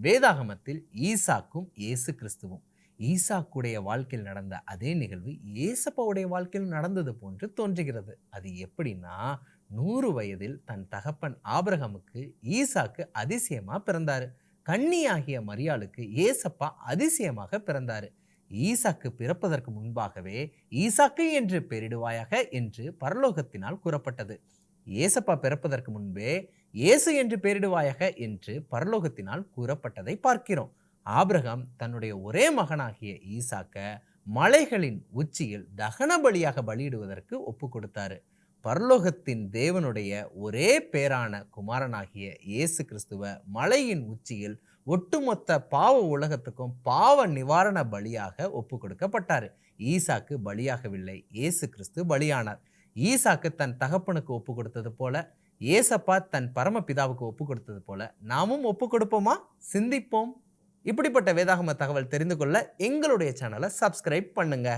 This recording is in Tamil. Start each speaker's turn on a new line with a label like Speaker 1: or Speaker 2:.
Speaker 1: வேதாகமத்தில் ஈசாக்கும் இயேசு கிறிஸ்துவும். ஈசாக்குடைய வாழ்க்கையில் நடந்த அதே நிகழ்வு ஏசப்பாவுடைய வாழ்க்கையில் நடந்தது போன்று தோன்றுகிறது. அது எப்படின்னா, 100 வயதில் தன் தகப்பன் ஆபிரகாமுக்கு ஈசாக்கு அதிசயமா பிறந்தாரு. கன்னியாகிய மரியாளுக்கு ஏசப்பா அதிசயமாக பிறந்தாரு. ஈசாக்கு பிறப்பதற்கு முன்பாகவே ஈசாக்கு என்று பெயரிடுவாயாக என்று பரலோகத்தினால் கூறப்பட்டது. ஏசப்பா பிறப்பதற்கு முன்பே இயேசு என்று பெயரிடுவாயாக என்று பரலோகத்தினால் கூறப்பட்டதை பார்க்கிறோம். ஆபிரகாம் தன்னுடைய ஒரே மகனாகிய ஈசாக்க மலைகளின் உச்சியில் தகன பலியாக பலியிடுவதற்கு ஒப்பு கொடுத்தாரு. பரலோகத்தின் தேவனுடைய ஒரே பேரான குமாரனாகிய இயேசு கிறிஸ்துவ மலையின் உச்சியில் ஒட்டுமொத்த பாவ உலகத்துக்கும் பாவ நிவாரண பலியாக ஒப்பு கொடுக்கப்பட்டாரு. ஈசாக்கு பலியாகவில்லை, இயேசு கிறிஸ்து பலியானார். ஈசாக்கு தன் தகப்பனுக்கு ஒப்பு கொடுத்தது போல, ஏசப்பா தன் பரமபிதாவுக்கு ஒப்பு கொடுத்தது போல நாமும் ஒப்பு கொடுப்போமா? சிந்திப்போம். இப்படிப்பட்ட வேதாகம தகவல் தெரிந்து கொள்ள எங்களுடைய சேனலை சப்ஸ்கிரைப் பண்ணுங்க.